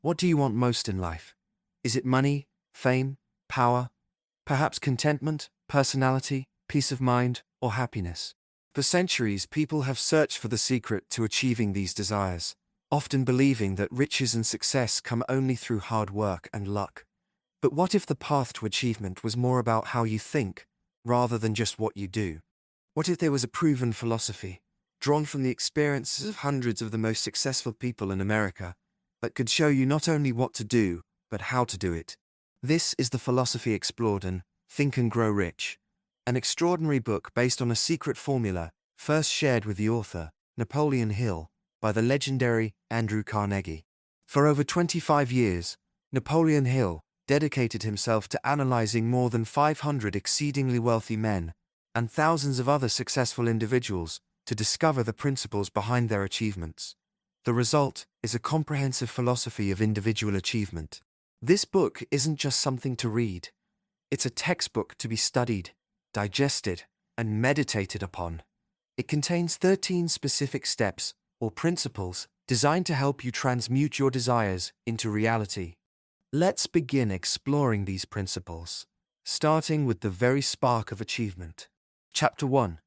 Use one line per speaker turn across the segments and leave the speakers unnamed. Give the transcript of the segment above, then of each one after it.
What do you want most in life? Is it money, fame, power, perhaps contentment, personality, peace of mind, or happiness? For centuries, people have searched for the secret to achieving these desires, often believing that riches and success come only through hard work and luck. But what if the path to achievement was more about how you think, rather than just what you do? What if there was a proven philosophy, drawn from the experiences of hundreds of the most successful people in America, that could show you not only what to do, but how to do it? This is the philosophy explored in Think and Grow Rich, an extraordinary book based on a secret formula first shared with the author, Napoleon Hill, by the legendary Andrew Carnegie. For over 25 years, Napoleon Hill dedicated himself to analyzing more than 500 exceedingly wealthy men and thousands of other successful individuals to discover the principles behind their achievements. The result is a comprehensive philosophy of individual achievement. This book isn't just something to read. It's a textbook to be studied, digested, and meditated upon. It contains 13 specific steps or principles designed to help you transmute your desires into reality. Let's begin exploring these principles, starting with the very spark of achievement. Chapter 1.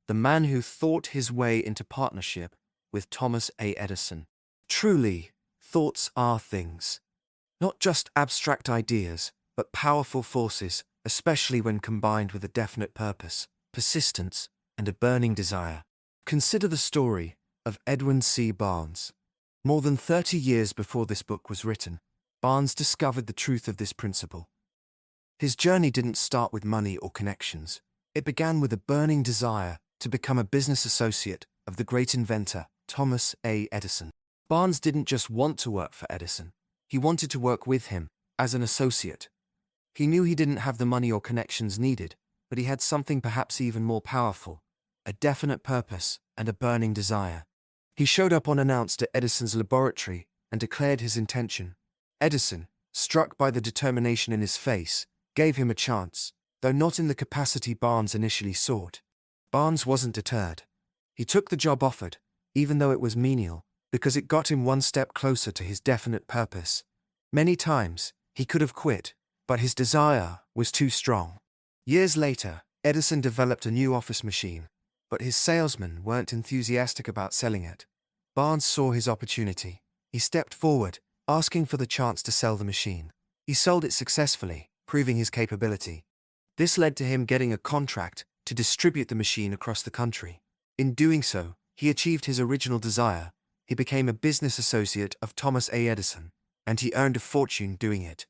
The Man Who Thought His Way into Partnership with Thomas A. Edison. Truly, thoughts are things. Not just abstract ideas, but powerful forces, especially when combined with a definite purpose, persistence, and a burning desire. Consider the story of Edwin C. Barnes. More than 30 years before this book was written, Barnes discovered the truth of this principle. His journey didn't start with money or connections. It began with a burning desire to become a business associate of the great inventor, Thomas A. Edison. Barnes didn't just want to work for Edison. He wanted to work with him as an associate. He knew he didn't have the money or connections needed, but he had something perhaps even more powerful, a definite purpose and a burning desire. He showed up unannounced at Edison's laboratory and declared his intention. Edison, struck by the determination in his face, gave him a chance, though not in the capacity Barnes initially sought. Barnes wasn't deterred. He took the job offered, even though it was menial, because it got him one step closer to his definite purpose. Many times, he could have quit, but his desire was too strong. Years later, Edison developed a new office machine, but his salesmen weren't enthusiastic about selling it. Barnes saw his opportunity. He stepped forward, asking for the chance to sell the machine. He sold it successfully, proving his capability. This led to him getting a contract to distribute the machine across the country. In doing so, he achieved his original desire. He became a business associate of Thomas A. Edison, and he earned a fortune doing it.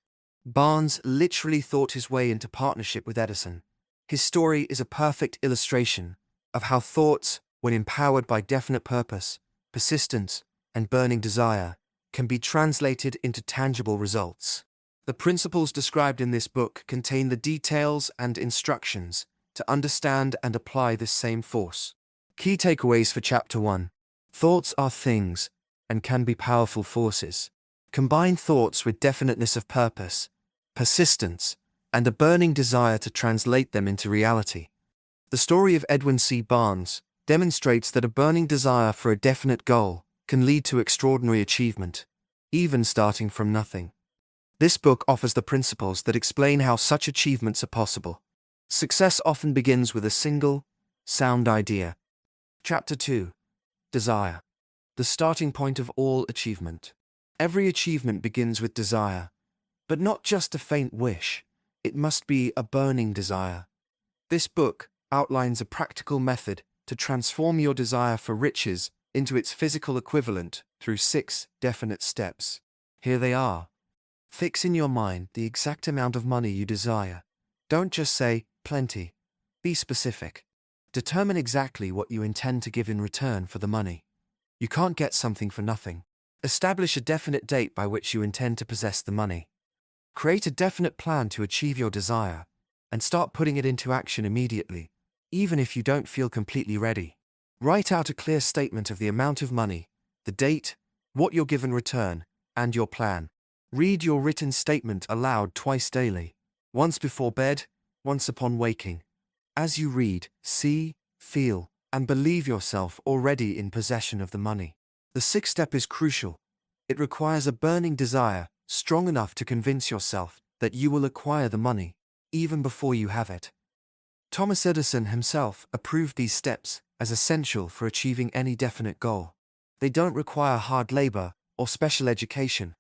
Barnes literally thought his way into partnership with Edison. His story is a perfect illustration of how thoughts, when empowered by definite purpose, persistence, and burning desire, can be translated into tangible results. The principles described in this book contain the details and instructions to understand and apply this same force. Key takeaways for Chapter 1. Thoughts are things and can be powerful forces. Combine thoughts with definiteness of purpose, persistence, and a burning desire to translate them into reality. The story of Edwin C. Barnes demonstrates that a burning desire for a definite goal can lead to extraordinary achievement, even starting from nothing. This book offers the principles that explain how such achievements are possible. Success often begins with a single, sound idea. Chapter 2. Desire. The starting point of all achievement. Every achievement begins with desire, but not just a faint wish. It must be a burning desire. This book outlines a practical method to transform your desire for riches into its physical equivalent through 6 definite steps. Here they are. Fix in your mind the exact amount of money you desire. Don't just say, plenty. Be specific. Determine exactly what you intend to give in return for the money. You can't get something for nothing. Establish a definite date by which you intend to possess the money. Create a definite plan to achieve your desire, and start putting it into action immediately, even if you don't feel completely ready. Write out a clear statement of the amount of money, the date, what you'll give in return, and your plan. Read your written statement aloud twice daily, once before bed, once upon waking. As you read, see, feel, and believe yourself already in possession of the money. The 6th step is crucial. It requires a burning desire, strong enough to convince yourself that you will acquire the money, even before you have it. Thomas Edison himself approved these steps as essential for achieving any definite goal. They don't require hard labor or special education,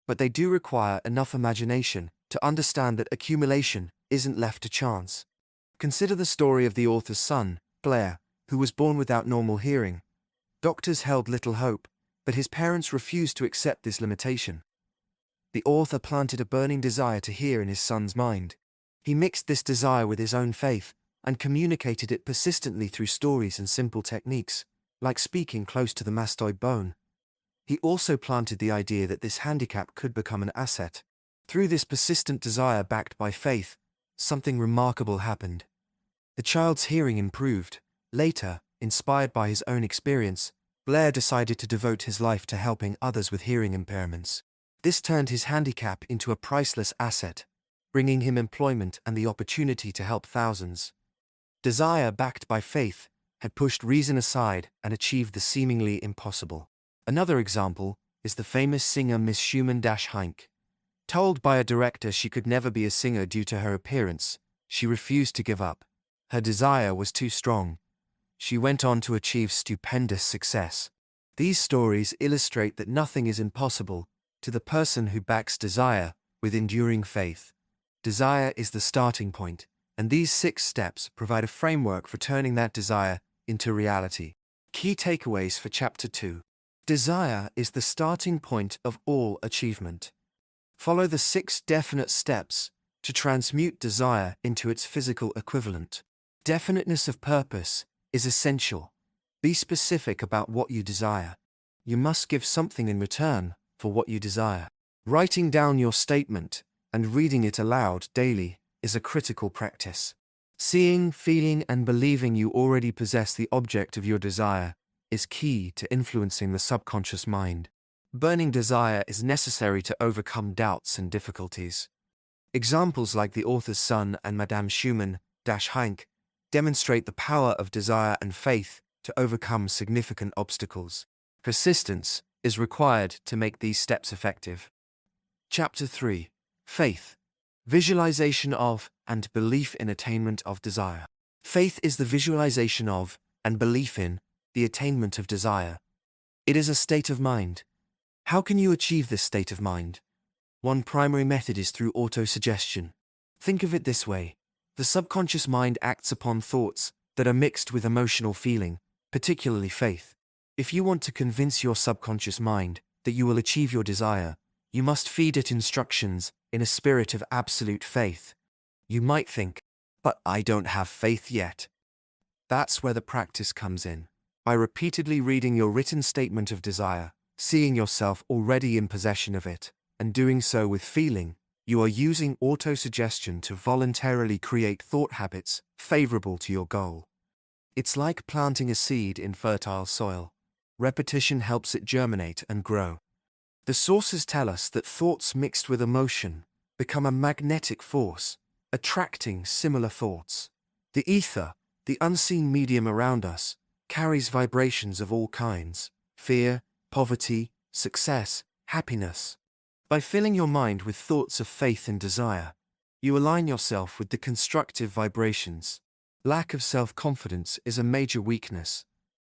but they do require enough imagination to understand that accumulation isn't left to chance. Consider the story of the author's son, Blair, who was born without normal hearing. Doctors held little hope, but his parents refused to accept this limitation. The author planted a burning desire to hear in his son's mind. He mixed this desire with his own faith and communicated it persistently through stories and simple techniques, like speaking close to the mastoid bone. He also planted the idea that this handicap could become an asset. Through this persistent desire backed by faith, something remarkable happened. The child's hearing improved. Later, inspired by his own experience, Blair decided to devote his life to helping others with hearing impairments. This turned his handicap into a priceless asset, bringing him employment and the opportunity to help thousands. Desire backed by faith had pushed reason aside and achieved the seemingly impossible. Another example is the famous singer Miss Schumann-Heinck. Told by a director she could never be a singer due to her appearance, she refused to give up. Her desire was too strong. She went on to achieve stupendous success. These stories illustrate that nothing is impossible to the person who backs desire with enduring faith. Desire is the starting point, and these 6 steps provide a framework for turning that desire into reality. Key takeaways for Chapter 2. Desire is the starting point of all achievement. Follow the 6 definite steps to transmute desire into its physical equivalent. Definiteness of purpose is essential. Be specific about what you desire. You must give something in return for what you desire. Writing down your statement and reading it aloud daily is a critical practice. Seeing, feeling, and believing you already possess the object of your desire is key to influencing the subconscious mind. Burning desire is necessary to overcome doubts and difficulties. Examples like the author's son and Madame Schumann-Heinck demonstrate the power of desire and faith to overcome significant obstacles. Persistence is required to make these steps effective. Chapter 3. Faith. Visualization of and belief in attainment of desire. Faith is the visualization of and belief in the attainment of desire. It is a state of mind. How can you achieve this state of mind? One primary method is through autosuggestion. Think of it this way. The subconscious mind acts upon thoughts that are mixed with emotional feeling, particularly faith. If you want to convince your subconscious mind that you will achieve your desire, you must feed it instructions in a spirit of absolute faith. You might think, but I don't have faith yet. That's where the practice comes in. By repeatedly reading your written statement of desire, seeing yourself already in possession of it, and doing so with feeling, you are using autosuggestion to voluntarily create thought habits favorable to your goal. It's like planting a seed in fertile soil. Repetition helps it germinate and grow. The sources tell us that thoughts mixed with emotion become a magnetic force, attracting similar thoughts. The ether, the unseen medium around us, carries vibrations of all kinds: fear, poverty, success, happiness. By filling your mind with thoughts of faith and desire, you align yourself with the constructive vibrations. Lack of self-confidence is a major weakness,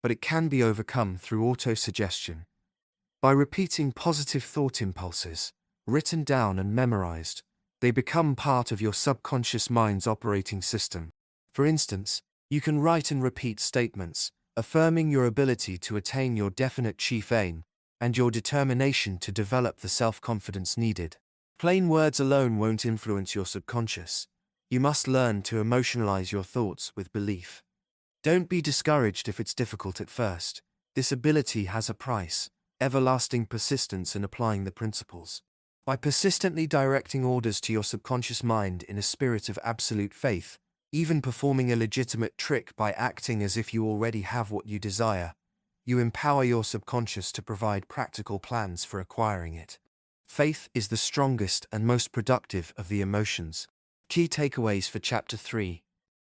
but it can be overcome through autosuggestion. By repeating positive thought impulses, written down and memorized, they become part of your subconscious mind's operating system. For instance, you can write and repeat statements, affirming your ability to attain your definite chief aim, and your determination to develop the self-confidence needed. Plain words alone won't influence your subconscious. You must learn to emotionalize your thoughts with belief. Don't be discouraged if it's difficult at first. This ability has a price: everlasting persistence in applying the principles. By persistently directing orders to your subconscious mind in a spirit of absolute faith, even performing a legitimate trick by acting as if you already have what you desire, you empower your subconscious to provide practical plans for acquiring it. Faith is the strongest and most productive of the emotions. Key takeaways for Chapter 3.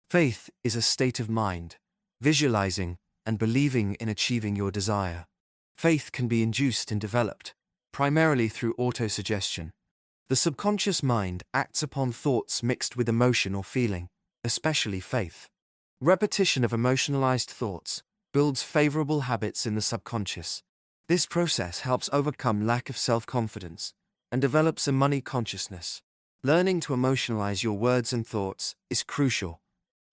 Faith is a state of mind, visualizing and believing in achieving your desire. Faith can be induced and developed. primarily through autosuggestion. The subconscious mind acts upon thoughts mixed with emotion or feeling, especially faith. Repetition of emotionalized thoughts builds favorable habits in the subconscious. This process helps overcome lack of self-confidence and develops a money consciousness. Learning to emotionalize your words and thoughts is crucial.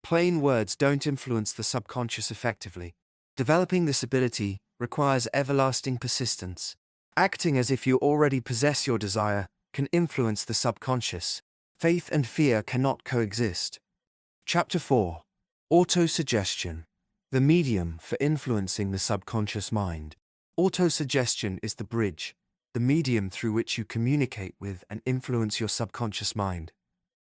Plain words don't influence the subconscious effectively. Developing this ability requires everlasting persistence. Acting as if you already possess your desire can influence the subconscious. Faith and fear cannot coexist. Chapter 4. Autosuggestion. The medium for influencing the subconscious mind. Autosuggestion is the bridge, the medium through which you communicate with and influence your subconscious mind.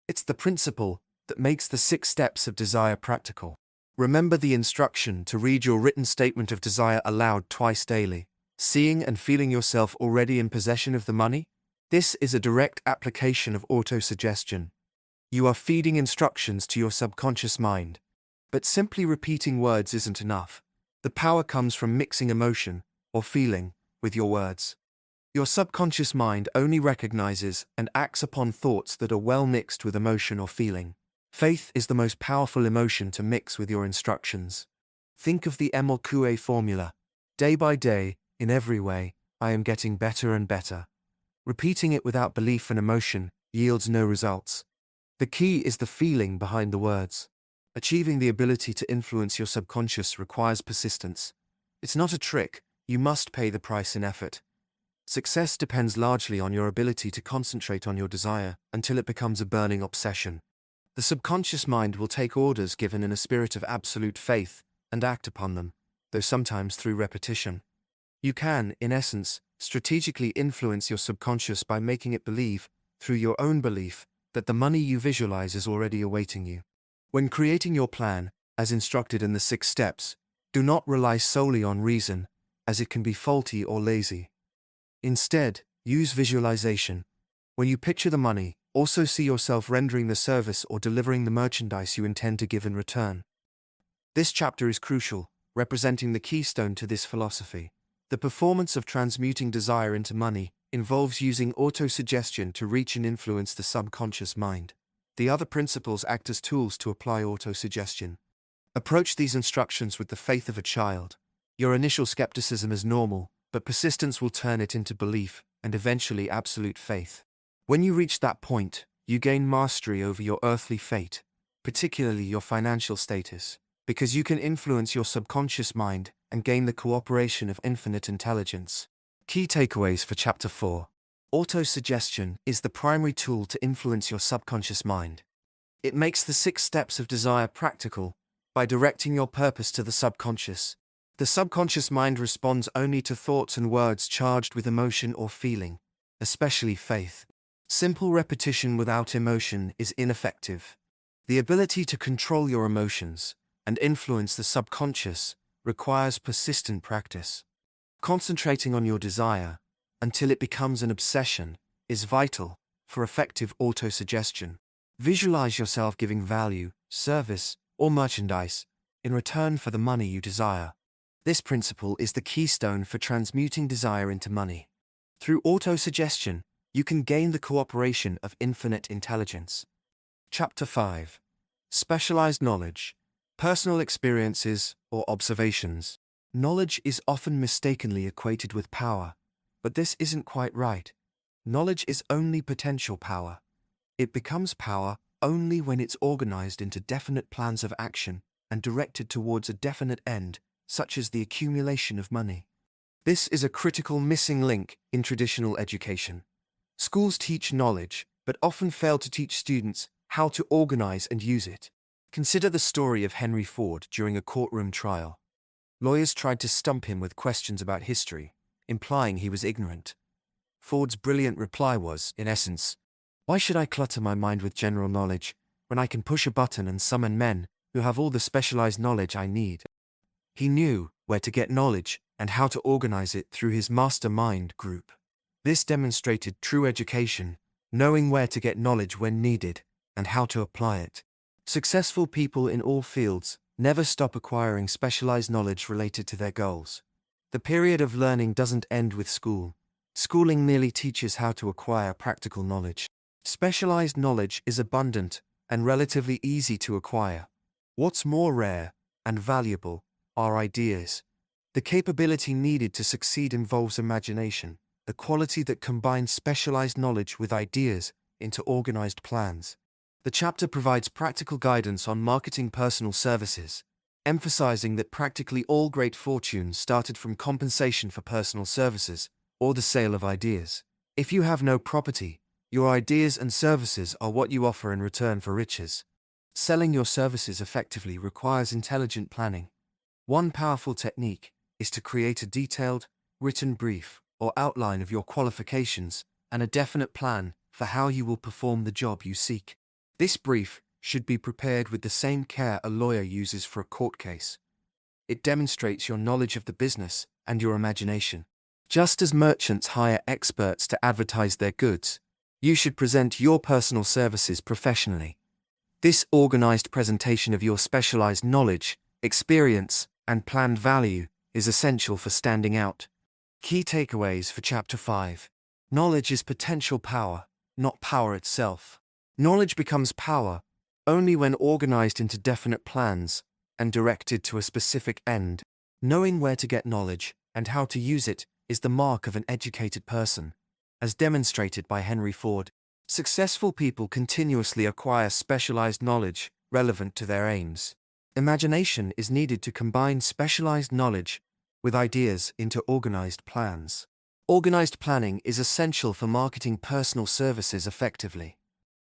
It's the principle that makes the 6 steps of desire practical. Remember the instruction to read your written statement of desire aloud twice daily, seeing and feeling yourself already in possession of the money? This is a direct application of autosuggestion. You are feeding instructions to your subconscious mind. But simply repeating words isn't enough. The power comes from mixing emotion, or feeling, with your words. Your subconscious mind only recognizes and acts upon thoughts that are well mixed with emotion or feeling. Faith is the most powerful emotion to mix with your instructions. Think of the Emile Coué formula. Day by day, in every way, I am getting better and better. Repeating it without belief and emotion yields no results. The key is the feeling behind the words. Achieving the ability to influence your subconscious requires persistence. It's not a trick. You must pay the price in effort. Success depends largely on your ability to concentrate on your desire until it becomes a burning obsession. The subconscious mind will take orders given in a spirit of absolute faith and act upon them, though sometimes through repetition. You can, in essence, strategically influence your subconscious by making it believe, through your own belief, that the money you visualize is already awaiting you. When creating your plan, as instructed in the 6 steps, do not rely solely on reason, as it can be faulty or lazy. Instead, use visualization. When you picture the money, also see yourself rendering the service or delivering the merchandise you intend to give in return. This chapter is crucial, representing the keystone to this philosophy. The performance of transmuting desire into money involves using autosuggestion to reach and influence the subconscious mind. The other principles act as tools to apply autosuggestion. Approach these instructions with the faith of a child. Your initial skepticism is normal, but persistence will turn it into belief and eventually absolute faith. When you reach that point, you gain mastery over your earthly fate, particularly your financial status, because you can influence your subconscious mind and gain the cooperation of infinite intelligence. Key takeaways for Chapter 4. Autosuggestion is the primary tool to influence your subconscious mind. It makes the 6 steps of desire practical by directing your purpose to the subconscious. The subconscious mind responds only to thoughts and words charged with emotion or feeling, especially faith. Simple repetition without emotion is ineffective. The ability to control your emotions and influence the subconscious requires persistent practice. Concentrating on your desire until it becomes an obsession is vital for effective autosuggestion. Visualize yourself giving value, service, or merchandise in return for the money you desire. This principle is the keystone for transmuting desire into money. Through autosuggestion, you can gain the cooperation of infinite intelligence. Chapter 5. Specialized knowledge, personal experiences, or observations. Knowledge is often mistakenly equated with power, but this isn't quite right. Knowledge is only potential power. It becomes power only when it's organized into definite plans of action and directed towards a definite end, such as the accumulation of money. This is a critical missing link in traditional education. Schools teach knowledge, but often fail to teach students how to organize and use it. Consider the story of Henry Ford during a courtroom trial. Lawyers tried to stump him with questions about history, implying he was ignorant. Ford's brilliant reply was, in essence, "Why should I clutter my mind with general knowledge when I can push a button and summon men who have all the specialized knowledge I need?" He knew where to get knowledge and how to organize it through his mastermind group. This demonstrated true education, knowing where to get knowledge when needed and how to apply it. Successful people in all fields never stop acquiring specialized knowledge related to their goals. The period of learning doesn't end with school. Schooling merely teaches how to acquire practical knowledge. Specialized knowledge is abundant and relatively easy to acquire. What's more rare and valuable are ideas. The capability needed to succeed involves imagination, the quality that combines specialized knowledge with ideas into organized plans. The chapter provides practical guidance on marketing personal services, emphasizing that practically all great fortunes started from compensation for personal services or the sale of ideas. If you have no property, your ideas and services are what you offer in return for riches. Selling your services effectively requires intelligent planning. One powerful technique is to create a detailed, written brief or outline of your qualifications and a definite plan for how you will perform the job you seek. This brief should be prepared with the same care a lawyer uses for a court case. It demonstrates your knowledge of the business and your imagination. Just as merchants hire experts to advertise their goods, you should present your personal services professionally. This organized presentation of your specialized knowledge, experience, and planned value is essential for standing out. Key takeaways for Chapter 5. Knowledge is potential power, not power itself. Knowledge becomes power only when organized into definite plans and directed to a specific end. Knowing where to get knowledge and how to use it is the mark of an educated person, as demonstrated by Henry Ford. Successful people continuously acquire specialized knowledge relevant to their aims. Imagination is needed to combine specialized knowledge with ideas into organized plans. Organized planning is essential for marketing personal services effectively.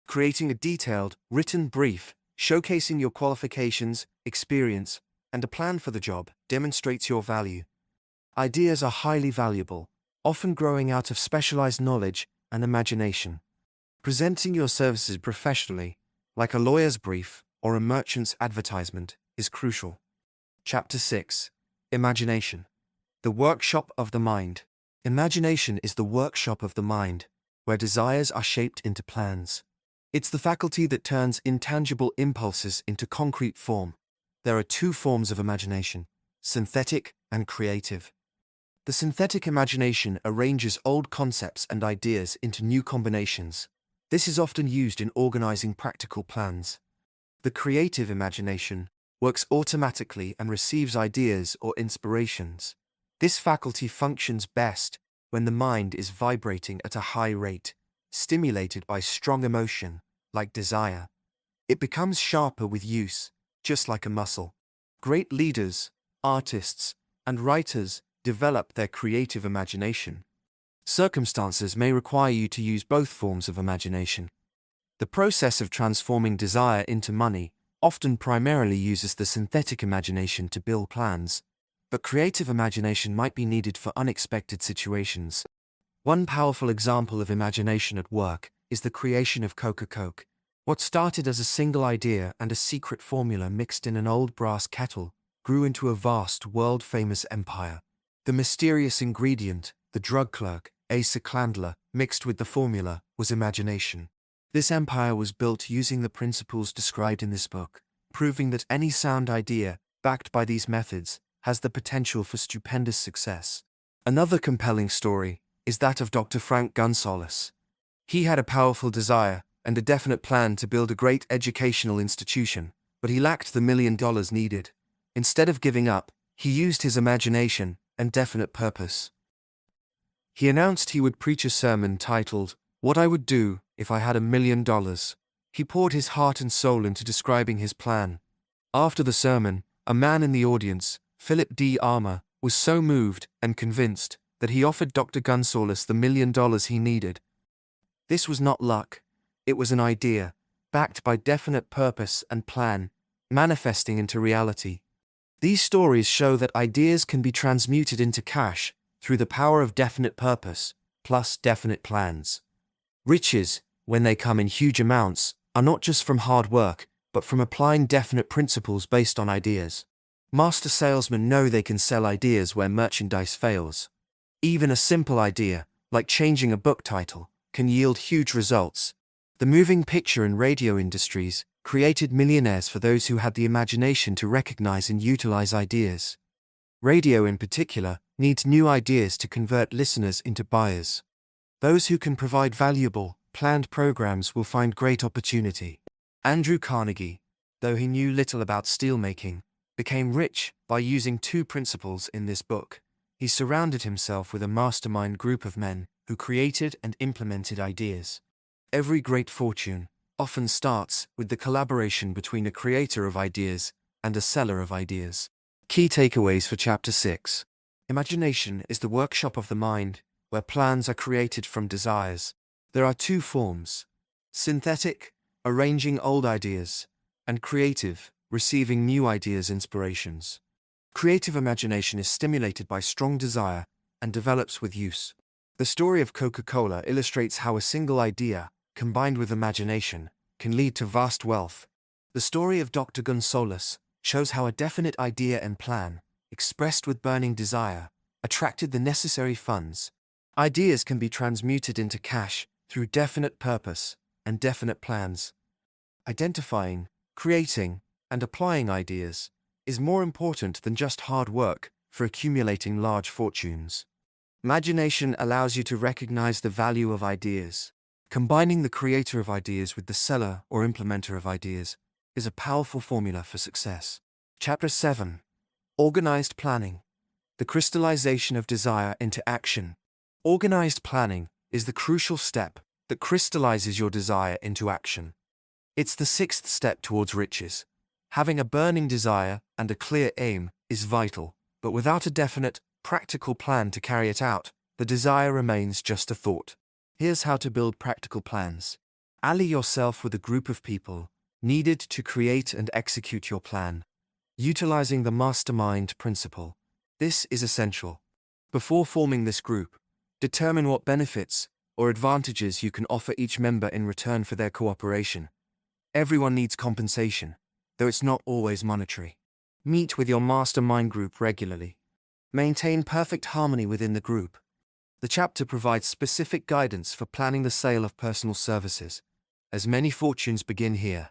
Creating a detailed, written brief showcasing your qualifications, experience, and a plan for the job demonstrates your value. Ideas are highly valuable, often growing out of specialized knowledge and imagination. Presenting your services professionally, like a lawyer's brief or a merchant's advertisement, is crucial. Chapter 6. Imagination. The workshop of the mind. Imagination is the workshop of the mind, where desires are shaped into plans. It's the faculty that turns intangible impulses into concrete form. There are two forms of imagination: synthetic and creative. The synthetic imagination arranges old concepts and ideas into new combinations. This is often used in organizing practical plans. The creative imagination works automatically and receives ideas or inspirations. This faculty functions best when the mind is vibrating at a high rate, stimulated by strong emotion, like desire. It becomes sharper with use, just like a muscle. Great leaders, artists, and writers develop their creative imagination. Circumstances may require you to use both forms of imagination. The process of transforming desire into money often primarily uses the synthetic imagination to build plans, but creative imagination might be needed for unexpected situations. One powerful example of imagination at work is the creation of Coca-Cola. What started as a single idea and a secret formula mixed in an old brass kettle grew into a vast, world-famous empire. The mysterious ingredient, the drug clerk, Asa Clandler, mixed with the formula, was imagination. This empire was built using the principles described in this book, proving that any sound idea, backed by these methods, has the potential for stupendous success. Another compelling story is that of Dr. Frank Gunsaulus. He had a powerful desire and a definite plan to build a great educational institution, but he lacked the $1 million needed. Instead of giving up, he used his imagination and definite purpose. He announced he would preach a sermon titled, "What I Would Do If I Had $1 Million." He poured his heart and soul into describing his plan. After the sermon, a man in the audience, Philip D. Armour, was so moved and convinced that he offered Dr. Gunsaulus the $1 million he needed. This was not luck. It was an idea, backed by definite purpose and plan, manifesting into reality. These stories show that ideas can be transmuted into cash through the power of definite purpose, plus definite plans. Riches, when they come in huge amounts, are not just from hard work, but from applying definite principles based on ideas. Master salesmen know they can sell ideas where merchandise fails. Even a simple idea, like changing a book title, can yield huge results. The moving picture and radio industries created millionaires for those who had the imagination to recognize and utilize ideas. Radio, in particular, needs new ideas to convert listeners into buyers. Those who can provide valuable, planned programs will find great opportunity. Andrew Carnegie, though he knew little about steelmaking, became rich by using two principles in this book. He surrounded himself with a mastermind group of men who created and implemented ideas. Every great fortune often starts with the collaboration between a creator of ideas and a seller of ideas. Key takeaways for Chapter 6. Imagination is the workshop of the mind, where plans are created from desires. There are two forms: synthetic, arranging old ideas, and creative, receiving new ideas, inspirations. Creative imagination is stimulated by strong desire and develops with use. The story of Coca-Cola illustrates how a single idea, combined with imagination, can lead to vast wealth. The story of Dr. Gonzalez shows how a definite idea and plan, expressed with burning desire, attracted the necessary funds. Ideas can be transmuted into cash through definite purpose and definite plans. Identifying, creating, and applying ideas is more important than just hard work for accumulating large fortunes. Imagination allows you to recognize the value of ideas. Combining the creator of ideas with the seller or implementer of ideas is a powerful formula for success. Chapter 7. Organized planning. The crystallization of desire into action. Organized planning is the crucial step that crystallizes your desire into action. It's the sixth step towards riches. Having a burning desire and a clear aim is vital, but without a definite, practical plan to carry it out, the desire remains just a thought. Here's how to build practical plans. Ally yourself with a group of people needed to create and execute your plan. Utilizing the mastermind principle. This is essential. Before forming this group, determine what benefits or advantages you can offer each member in return for their cooperation. Everyone needs compensation, though it's not always monetary. Meet with your mastermind group regularly. Maintain perfect harmony within the group. The chapter provides specific guidance for planning the sale of personal services, as many fortunes begin here.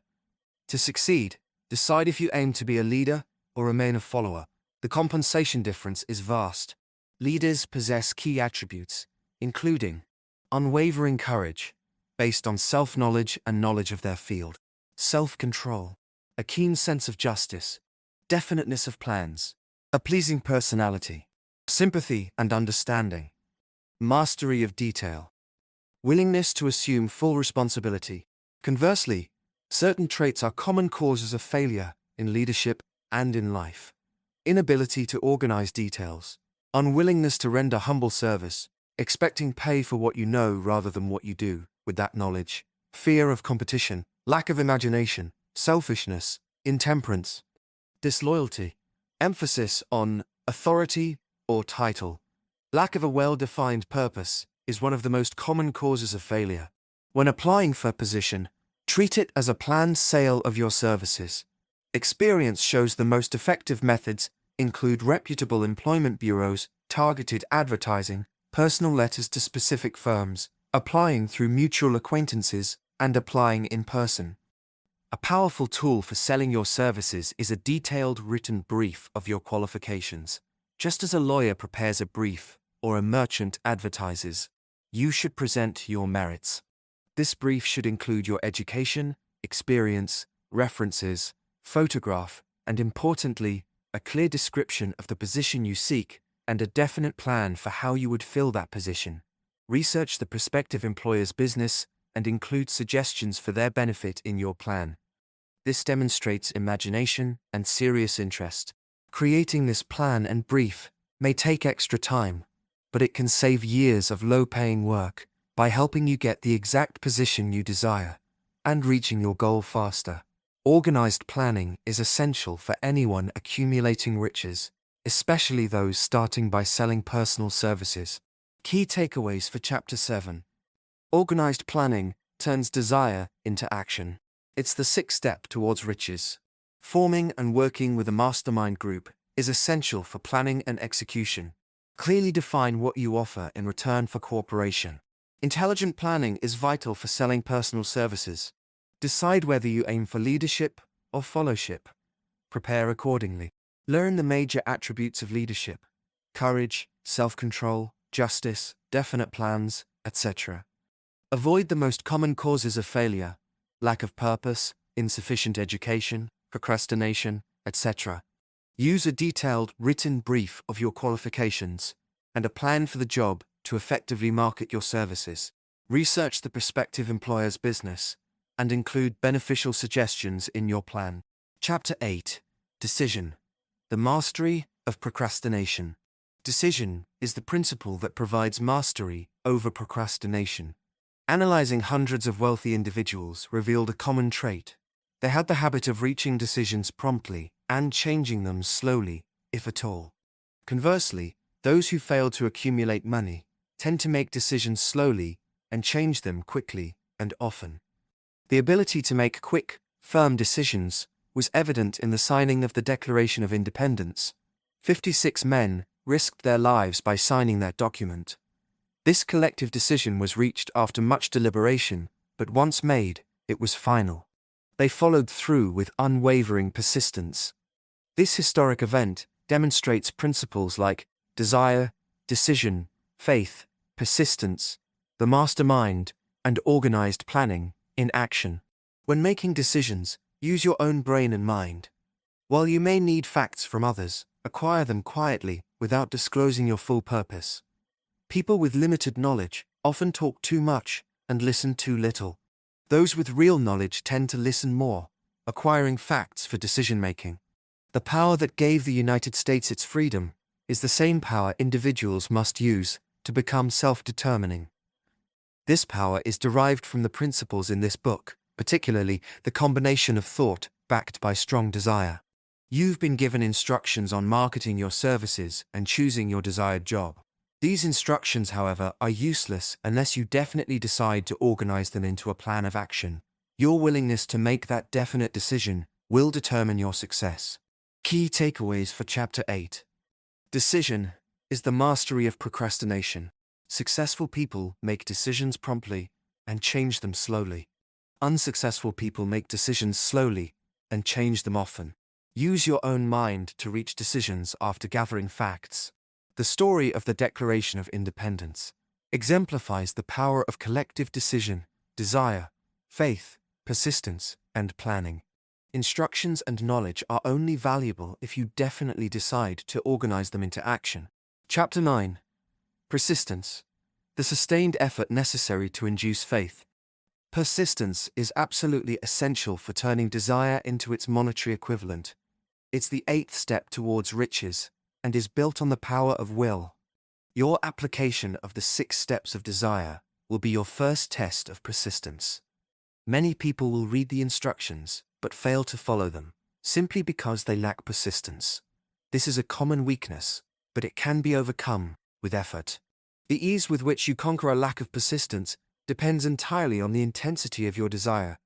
To succeed, decide if you aim to be a leader or remain a follower. The compensation difference is vast. Leaders possess key attributes, including unwavering courage, based on self-knowledge and knowledge of their field, self-control, a keen sense of justice, definiteness of plans, a pleasing personality, sympathy and understanding, mastery of detail, willingness to assume full responsibility. Conversely, certain traits are common causes of failure in leadership and in life. Inability to organize details, unwillingness to render humble service, expecting pay for what you know rather than what you do with that knowledge, fear of competition, lack of imagination, selfishness, intemperance, disloyalty, emphasis on authority or title, lack of a well-defined purpose is one of the most common causes of failure. When applying for a position, treat it as a planned sale of your services. Experience shows the most effective methods include reputable employment bureaus, targeted advertising, personal letters to specific firms, applying through mutual acquaintances, and applying in person. A powerful tool for selling your services is a detailed written brief of your qualifications. Just as a lawyer prepares a brief or a merchant advertises, you should present your merits. This brief should include your education, experience, references, photograph, and importantly, a clear description of the position you seek and a definite plan for how you would fill that position. Research the prospective employer's business and include suggestions for their benefit in your plan. This demonstrates imagination and serious interest. Creating this plan and brief may take extra time, but it can save years of low-paying work by helping you get the exact position you desire and reaching your goal faster. Organized planning is essential for anyone accumulating riches, especially those starting by selling personal services. Key takeaways for Chapter 7. Organized planning turns desire into action. It's the sixth step towards riches. Forming and working with a mastermind group is essential for planning and execution. Clearly define what you offer in return for cooperation. Intelligent planning is vital for selling personal services. Decide whether you aim for leadership or followship. Prepare accordingly. Learn the major attributes of leadership: courage, self-control, justice, definite plans, etc. Avoid the most common causes of failure: lack of purpose, insufficient education, procrastination, etc. Use a detailed written brief of your qualifications and a plan for the job to effectively market your services. Research the prospective employer's business and include beneficial suggestions in your plan. Chapter 8. Decision. The mastery of procrastination. Decision is the principle that provides mastery over procrastination. Analyzing hundreds of wealthy individuals revealed a common trait. They had the habit of reaching decisions promptly and changing them slowly, if at all. Conversely, those who fail to accumulate money tend to make decisions slowly and change them quickly and often. The ability to make quick, firm decisions was evident in the signing of the Declaration of Independence. 56 men risked their lives by signing that document. This collective decision was reached after much deliberation, but once made, it was final. They followed through with unwavering persistence. This historic event demonstrates principles like desire, decision, faith, persistence, the mastermind, and organized planning in action. When making decisions, use your own brain and mind. While you may need facts from others, acquire them quietly without disclosing your full purpose. People with limited knowledge often talk too much and listen too little. Those with real knowledge tend to listen more, acquiring facts for decision-making. The power that gave the United States its freedom is the same power individuals must use to become self-determining. This power is derived from the principles in this book, particularly the combination of thought backed by strong desire. You've been given instructions on marketing your services and choosing your desired job. These instructions, however, are useless unless you definitely decide to organize them into a plan of action. Your willingness to make that definite decision will determine your success. Key takeaways for Chapter 8. Decision is the mastery of procrastination. Successful people make decisions promptly and change them slowly. Unsuccessful people make decisions slowly and change them often. Use your own mind to reach decisions after gathering facts. The story of the Declaration of Independence exemplifies the power of collective decision, desire, faith, persistence, and planning. Instructions and knowledge are only valuable if you definitely decide to organize them into action. Chapter 9. Persistence. The sustained effort necessary to induce faith. Persistence is absolutely essential for turning desire into its monetary equivalent. It's the 8th step towards riches and is built on the power of will. Your application of the 6 steps of desire will be your first test of persistence. Many people will read the instructions but fail to follow them, simply because they lack persistence. This is a common weakness, but it can be overcome with effort. The ease with which you conquer a lack of persistence depends entirely on the intensity of your desire.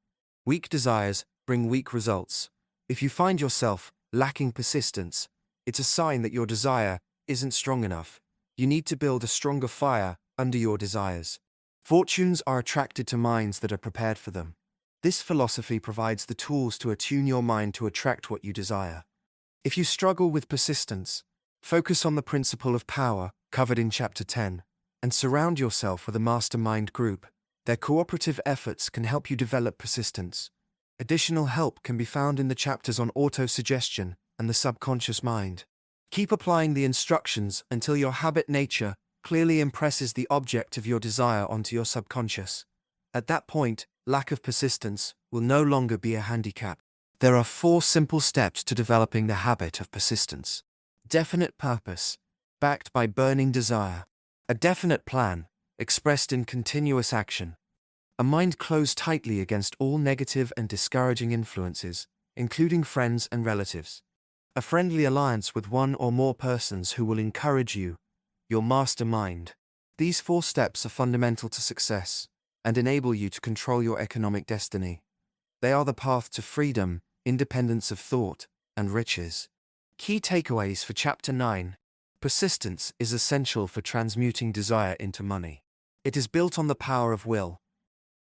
Weak desires bring weak results. If you find yourself lacking persistence, it's a sign that your desire isn't strong enough. You need to build a stronger fire under your desires. Fortunes are attracted to minds that are prepared for them. This philosophy provides the tools to attune your mind to attract what you desire. If you struggle with persistence, focus on the principle of power, covered in Chapter 10, and surround yourself with a mastermind group. Their cooperative efforts can help you develop persistence. Additional help can be found in the chapters on autosuggestion and the subconscious mind. Keep applying the instructions until your habit nature clearly impresses the object of your desire onto your subconscious. At that point, lack of persistence will no longer be a handicap. There are 4 simple steps to developing the habit of persistence. Definite purpose, backed by burning desire. A definite plan, expressed in continuous action. A mind closed tightly against all negative and discouraging influences, including friends and relatives. A friendly alliance with one or more persons who will encourage you, your mastermind. These 4 steps are fundamental to success and enable you to control your economic destiny. They are the path to freedom, independence of thought, and riches. Key takeaways for Chapter 9. Persistence is essential for transmuting desire into money. It is built on the power of will.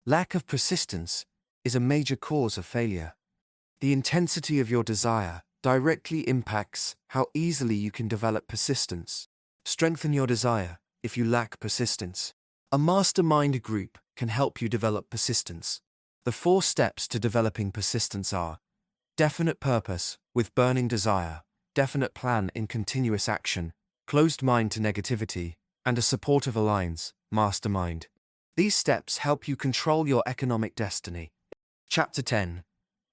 Lack of persistence is a major cause of failure. The intensity of your desire directly impacts how easily you can develop persistence. Strengthen your desire if you lack persistence. A mastermind group can help you develop persistence. The 4 steps to developing persistence are: definite purpose with burning desire, definite plan in continuous action, closed mind to negativity, and a supportive alliance, mastermind. These steps help you control your economic destiny. Chapter 10.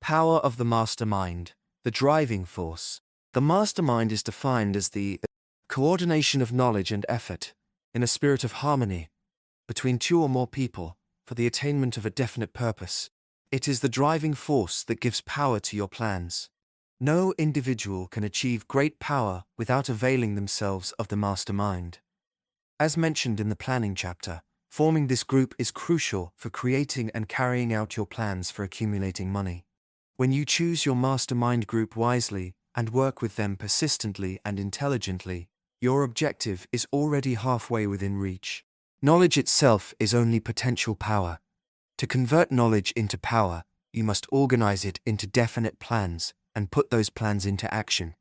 Power of the Mastermind, the driving force. The mastermind is defined as the coordination of knowledge and effort, in a spirit of harmony, between 2 or more people, for the attainment of a definite purpose. It is the driving force that gives power to your plans. No individual can achieve great power without availing themselves of the mastermind. As mentioned in the planning chapter, forming this group is crucial for creating and carrying out your plans for accumulating money. When you choose your mastermind group wisely and work with them persistently and intelligently, your objective is already halfway within reach. Knowledge itself is only potential power. To convert knowledge into power, you must organize it into definite plans and put those plans into action.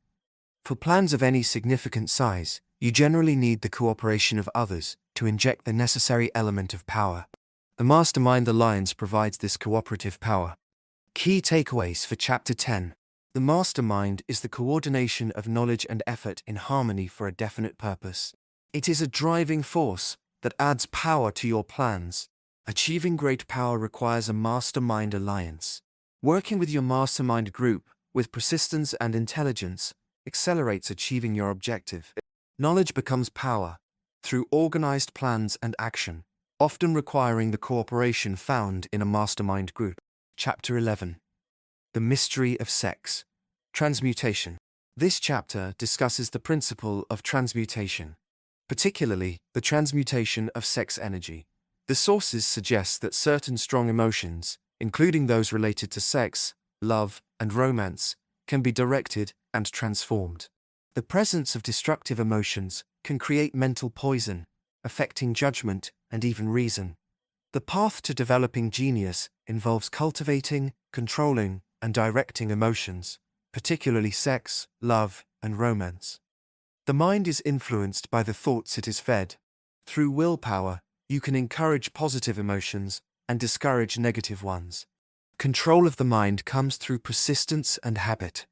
For plans of any significant size, you generally need the cooperation of others to inject the necessary element of power. The Mastermind Alliance provides this cooperative power. Key takeaways for Chapter 10. The mastermind is the coordination of knowledge and effort in harmony for a definite purpose. It is a driving force that adds power to your plans. Achieving great power requires a mastermind alliance. Working with your mastermind group with persistence and intelligence accelerates achieving your objective. Knowledge becomes power through organized plans and action, often requiring the cooperation found in a mastermind group. Chapter 11. The Mystery of Sex. Transmutation. This chapter discusses the principle of transmutation, particularly the transmutation of sex energy. The sources suggest that certain strong emotions, including those related to sex, love, and romance, can be directed and transformed. The presence of destructive emotions can create mental poison, affecting judgment and even reason. The path to developing genius involves cultivating, controlling, and directing emotions, particularly sex, love, and romance. The mind is influenced by the thoughts it is fed. Through willpower, you can encourage positive emotions and discourage negative ones. Control of the mind comes through persistence and habit.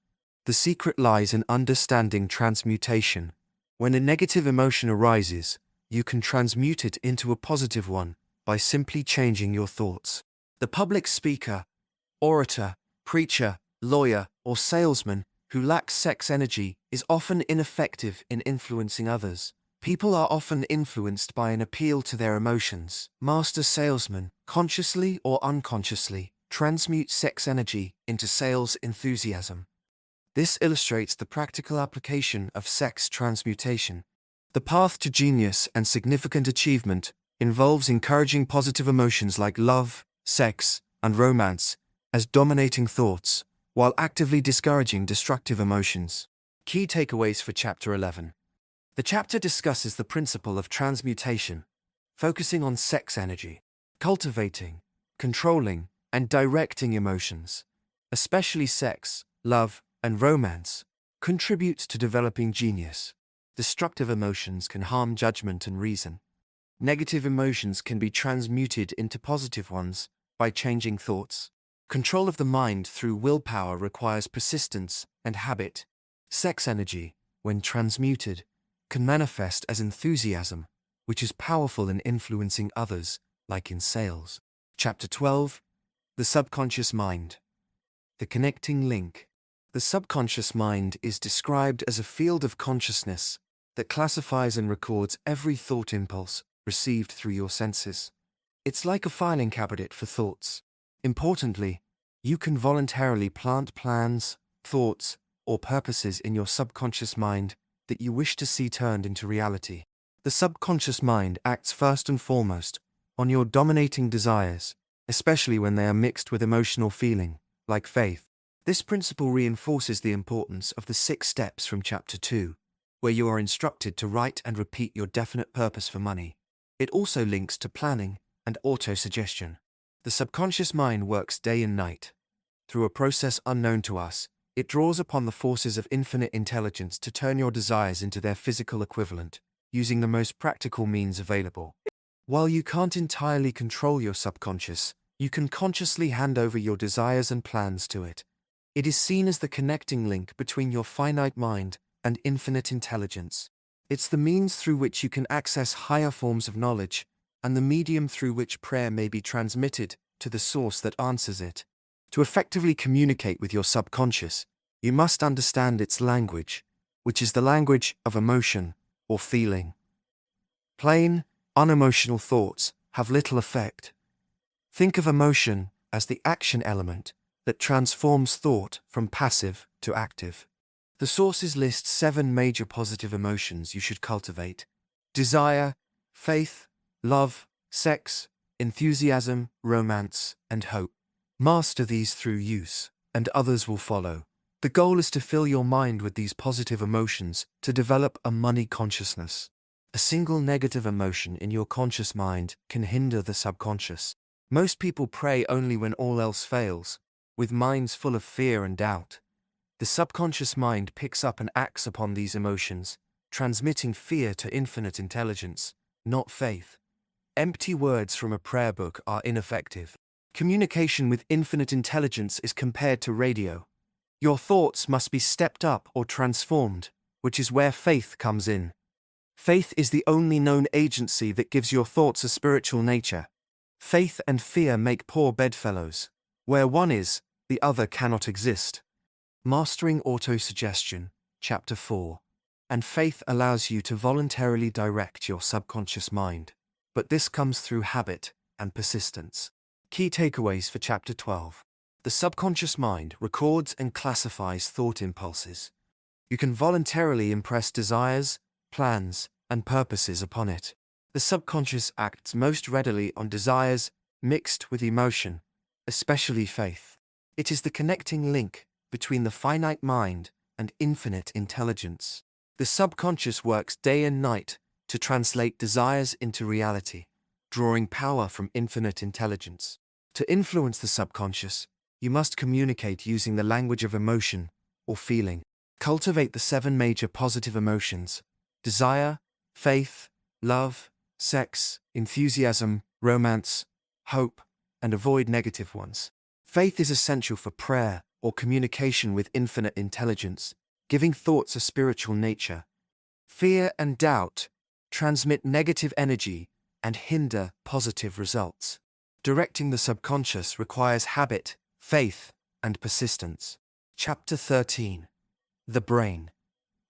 The secret lies in understanding transmutation. When a negative emotion arises, you can transmute it into a positive one by simply changing your thoughts. The public speaker, orator, preacher, lawyer, or salesman who lacks sex energy is often ineffective in influencing others. People are often influenced by an appeal to their emotions. Master salesmen, consciously or unconsciously, transmute sex energy into sales enthusiasm. This illustrates the practical application of sex transmutation. The path to genius and significant achievement involves encouraging positive emotions like love, sex, and romance as dominating thoughts, while actively discouraging destructive emotions. Key takeaways for Chapter 11. The chapter discusses the principle of transmutation, focusing on sex energy, cultivating, controlling, and directing emotions, especially sex, love, and romance, contributes to developing genius. Destructive emotions can harm judgment and reason. Negative emotions can be transmuted into positive ones by changing thoughts. Control of the mind through willpower requires persistence and habit. Sex energy, when transmuted, can manifest as enthusiasm, which is powerful in influencing others, like in sales. Chapter 12. The Subconscious Mind. The Connecting Link. The subconscious mind is described as a field of consciousness that classifies and records every thought impulse received through your senses. It's like a filing cabinet for thoughts. Importantly, you can voluntarily plant plans, thoughts, or purposes in your subconscious mind that you wish to see turned into reality. The subconscious mind acts first and foremost on your dominating desires, especially when they are mixed with emotional feeling, like faith. This principle reinforces the importance of the 6 steps from Chapter 2, where you are instructed to write and repeat your definite purpose for money. It also links to planning and autosuggestion. The subconscious mind works day and night. Through a process unknown to us, it draws upon the forces of infinite intelligence to turn your desires into their physical equivalent. using the most practical means available. While you can't entirely control your subconscious, you can consciously hand over your desires and plans to it. It is seen as the connecting link between your finite mind and infinite intelligence. It's the means through which you can access higher forms of knowledge, and the medium through which prayer may be transmitted to the source that answers it. To effectively communicate with your subconscious, you must understand its language, which is the language of emotion or feeling. Plain, unemotional thoughts have little effect. Think of emotion as the action element that transforms thought from passive to active. The sources list 7 major positive emotions you should cultivate: desire, faith, love, sex, enthusiasm, romance, and hope. Master these through use, and others will follow. The goal is to fill your mind with these positive emotions to develop a money consciousness. A single negative emotion in your conscious mind can hinder the subconscious. Most people pray only when all else fails, with minds full of fear and doubt. The subconscious mind picks up and acts upon these emotions, transmitting fear to infinite intelligence, not faith. Empty words from a prayer book are ineffective. Communication with infinite intelligence is compared to radio. Your thoughts must be stepped up or transformed, which is where faith comes in. Faith is the only known agency that gives your thoughts a spiritual nature. Faith and fear make poor bedfellows. Where one is, the other cannot exist. Mastering Autosuggestion, Chapter 4. And faith allows you to voluntarily direct your subconscious mind, but this comes through habit and persistence. Key takeaways for Chapter 12. The subconscious mind records and classifies thought impulses. You can voluntarily impress desires, plans, and purposes upon it. The subconscious acts most readily on desires mixed with emotion, especially faith. It is the connecting link between the finite mind and infinite intelligence. The subconscious works day and night to translate desires into reality, drawing power from infinite intelligence. To influence the subconscious, you must communicate using the language of emotion or feeling. Cultivate the 7 major positive emotions: desire, faith, love, sex, enthusiasm, romance, hope, and avoid negative ones. Faith is essential for prayer or communication with infinite intelligence, giving thoughts a spiritual nature. Fear and doubt transmit negative energy and hinder positive results. Directing the subconscious requires habit, faith, and persistence. Chapter 13. The Brain,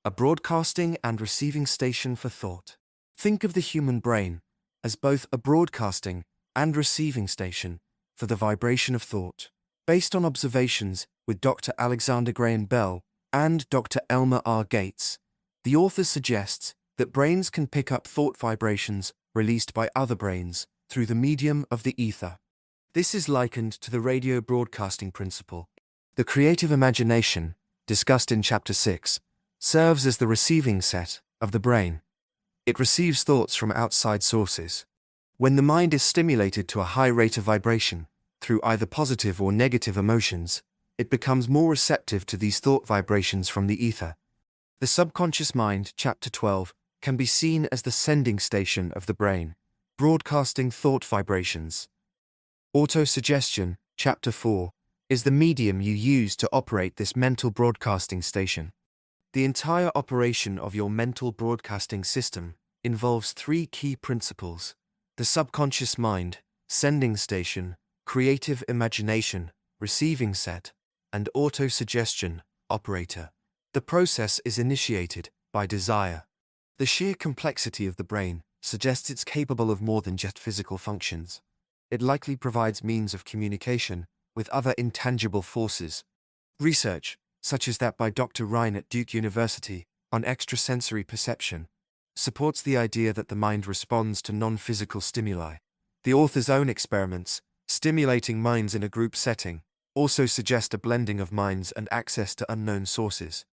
a broadcasting and receiving station for thought. Think of the human brain as both a broadcasting and receiving station for the vibration of thought. Based on observations with Dr. Alexander Graham Bell and Dr. Elmer R. Gates, the author suggests that brains can pick up thought vibrations released by other brains through the medium of the ether. This is likened to the radio broadcasting principle. The creative imagination, discussed in Chapter 6, serves as the receiving set of the brain. It receives thoughts from outside sources. When the mind is stimulated to a high rate of vibration, through either positive or negative emotions, it becomes more receptive to these thought vibrations from the ether. The subconscious mind, Chapter 12, can be seen as the sending station of the brain, broadcasting thought vibrations. Autosuggestion, Chapter 4, is the medium you use to operate this mental broadcasting station. The entire operation of your mental broadcasting system involves 3 key principles: the subconscious mind, sending station, creative imagination, receiving set, and autosuggestion, operator. The process is initiated by desire. The sheer complexity of the brain suggests it's capable of more than just physical functions. It likely provides means of communication with other intangible forces. Research, such as that by Dr. Ryan at Duke University on extrasensory perception, supports the idea that the mind responds to non-physical stimuli. The author's own experiments, stimulating minds in a group setting, also suggest a blending of minds and access to unknown sources.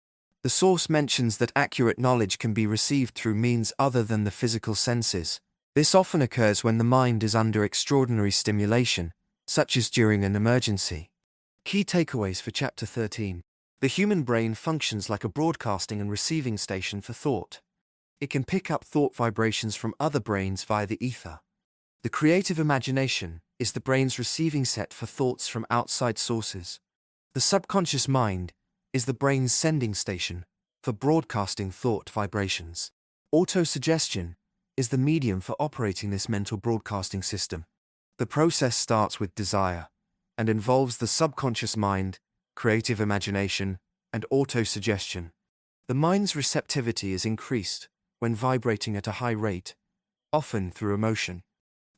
The source mentions that accurate knowledge can be received through means other than the physical senses. This often occurs when the mind is under extraordinary stimulation, such as during an emergency. Key takeaways for Chapter 13. The human brain functions like a broadcasting and receiving station for thought. It can pick up thought vibrations from other brains via the ether. The creative imagination is the brain's receiving set for thoughts from outside sources. The subconscious mind is the brain's sending station for broadcasting thought vibrations. Autosuggestion is the medium for operating this mental broadcasting system. The process starts with desire and involves the subconscious mind, creative imagination, and autosuggestion. The mind's receptivity is increased when vibrating at a high rate, often through emotion.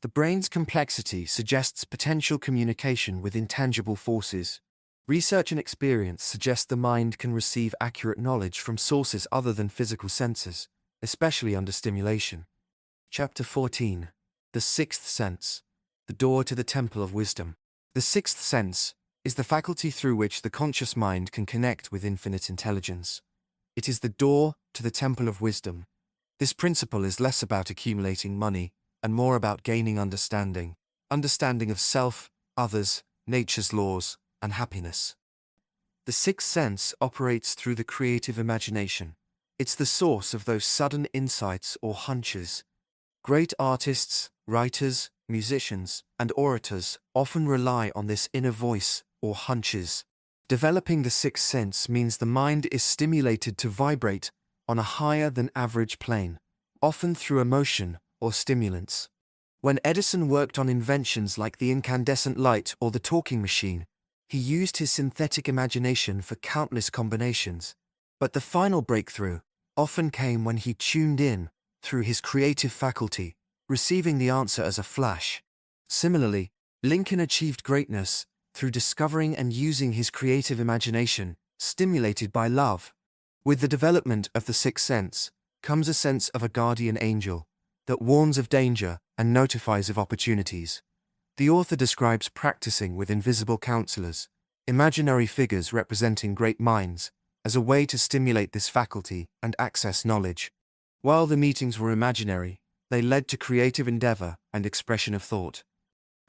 The brain's complexity suggests potential communication with intangible forces. Research and experience suggest the mind can receive accurate knowledge from sources other than physical senses, especially under stimulation. Chapter 14. The Sixth Sense. The Door to the Temple of Wisdom. The sixth sense is the faculty through which the conscious mind can connect with infinite intelligence. It is the door to the Temple of Wisdom. This principle is less about accumulating money and more about gaining understanding of self, others, nature's laws, and happiness. The sixth sense operates through the creative imagination. It's the source of those sudden insights or hunches. Great artists, writers, musicians, and orators often rely on this inner voice or hunches. Developing the sixth sense means the mind is stimulated to vibrate on a higher than average plane, often through emotion or stimulants. When Edison worked on inventions like the incandescent light or the talking machine, he used his synthetic imagination for countless combinations. But the final breakthrough often came when he tuned in through his creative faculty, receiving the answer as a flash. Similarly, Lincoln achieved greatness through discovering and using his creative imagination, stimulated by love. With the development of the sixth sense comes a sense of a guardian angel that warns of danger and notifies of opportunities. The author describes practicing with invisible counselors, imaginary figures representing great minds, as a way to stimulate this faculty and access knowledge. While the meetings were imaginary, they led to creative endeavor and expression of thought.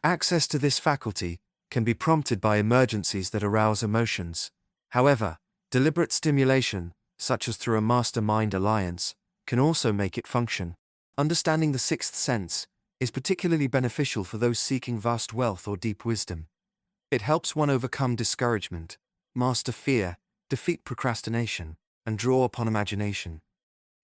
Access to this faculty can be prompted by emergencies that arouse emotions. However, deliberate stimulation, such as through a master-mind alliance, can also make it function. Understanding the sixth sense is particularly beneficial for those seeking vast wealth or deep wisdom. It helps one overcome discouragement, master fear, defeat procrastination, and draw upon imagination.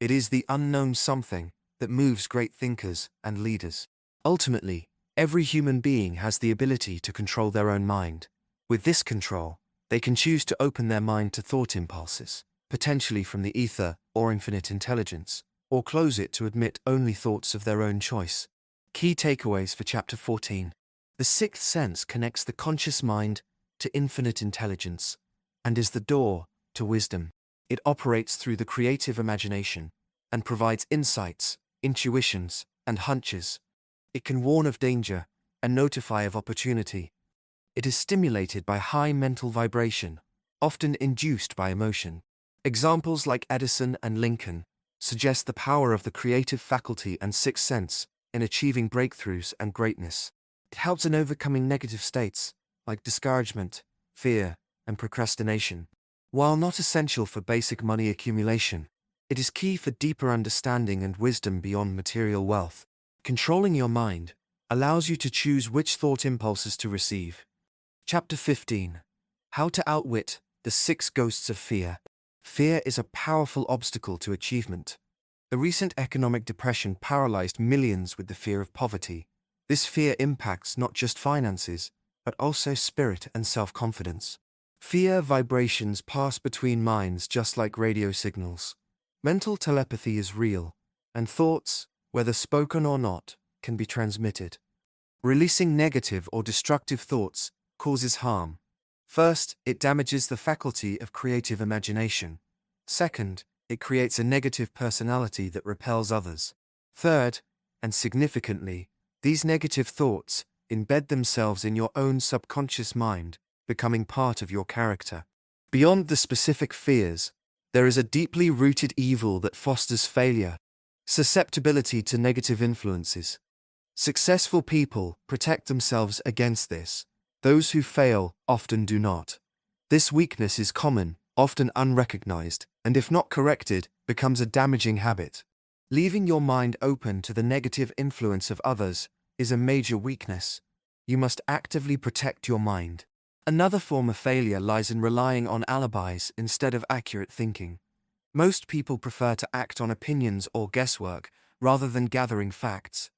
It is the unknown something that moves great thinkers and leaders. Ultimately, every human being has the ability to control their own mind. With this control, they can choose to open their mind to thought impulses, potentially from the ether or infinite intelligence, or close it to admit only thoughts of their own choice. Key takeaways for Chapter 14. The sixth sense connects the conscious mind to infinite intelligence and is the door to wisdom. It operates through the creative imagination and provides insights, intuitions, and hunches. It can warn of danger and notify of opportunity. It is stimulated by high mental vibration, often induced by emotion. Examples like Edison and Lincoln suggest the power of the creative faculty and sixth sense in achieving breakthroughs and greatness. It helps in overcoming negative states like discouragement, fear, and procrastination. While not essential for basic money accumulation, it is key for deeper understanding and wisdom beyond material wealth. Controlling your mind allows you to choose which thought impulses to receive. Chapter 15. How to outwit the 6 ghosts of fear. Fear is a powerful obstacle to achievement. The recent economic depression paralyzed millions with the fear of poverty. This fear impacts not just finances, but also spirit and self-confidence. Fear vibrations pass between minds just like radio signals. Mental telepathy is real, and thoughts, whether spoken or not, can be transmitted. Releasing negative or destructive thoughts causes harm. First, it damages the faculty of creative imagination. Second, it creates a negative personality that repels others. Third, and significantly, these negative thoughts embed themselves in your own subconscious mind, becoming part of your character. Beyond the specific fears, there is a deeply rooted evil that fosters failure, susceptibility to negative influences. Successful people protect themselves against this. Those who fail often do not. This weakness is common, often unrecognized, and if not corrected, becomes a damaging habit. Leaving your mind open to the negative influence of others is a major weakness. You must actively protect your mind. Another form of failure lies in relying on alibis instead of accurate thinking. Most people prefer to act on opinions or guesswork rather than gathering facts.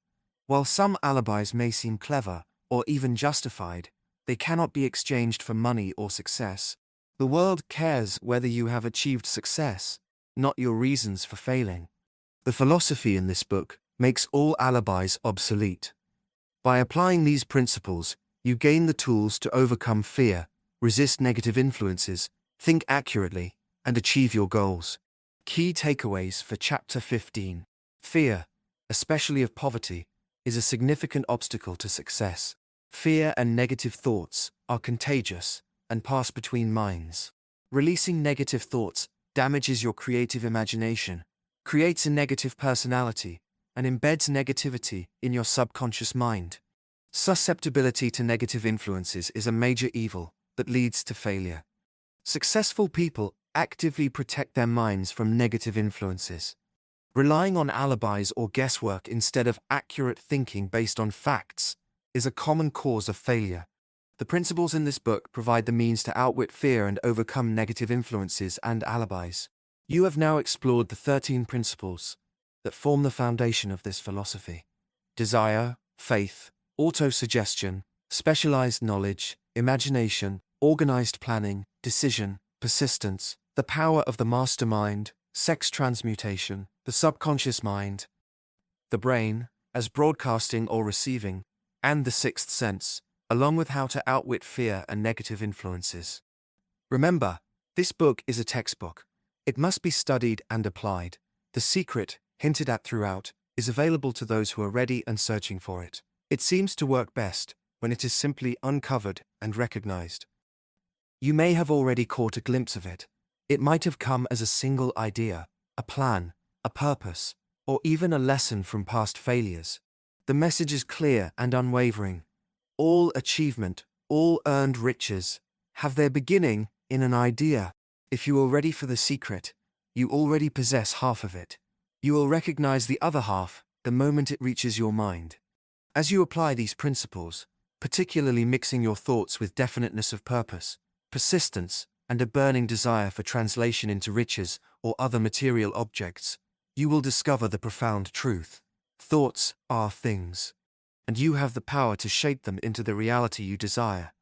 While some alibis may seem clever or even justified, they cannot be exchanged for money or success. The world cares whether you have achieved success, not your reasons for failing. The philosophy in this book makes all alibis obsolete. By applying these principles, you gain the tools to overcome fear, resist negative influences, think accurately, and achieve your goals. Key takeaways for Chapter 15. Fear, especially of poverty, is a significant obstacle to success. Fear and negative thoughts are contagious and pass between minds. Releasing negative thoughts damages your creative imagination, creates a negative personality, and embeds negativity in your subconscious mind. Susceptibility to negative influences is a major evil that leads to failure. Successful people actively protect their minds from negative influences. Relying on alibis or guesswork instead of accurate thinking based on facts is a common cause of failure. The principles in this book provide the means to outwit fear and overcome negative influences and alibis. You have now explored the 13 principles that form the foundation of this philosophy: desire, faith, autosuggestion, specialized knowledge, imagination, organized planning, decision, persistence, the power of the mastermind, sex transmutation, the subconscious mind, the brain, as broadcasting or receiving, and the sixth sense, along with how to outwit fear and negative influences. Remember, this book is a textbook. It must be studied and applied. The secret, hinted at throughout, is available to those who are ready and searching for it. It seems to work best when it is simply uncovered and recognized. You may have already caught a glimpse of it. It might have come as a single idea, a plan, a purpose, or even a lesson from past failures. The message is clear and unwavering. All achievement, all earned riches, have their beginning in an idea. If you are ready for the secret, you already possess half of it. You will recognize the other half the moment it reaches your mind. As you apply these principles, particularly mixing your thoughts with definiteness of purpose, persistence, and a burning desire for translation into riches or other material objects, you will discover the profound truth. Thoughts are things, and you have the power to shape them into the reality you desire.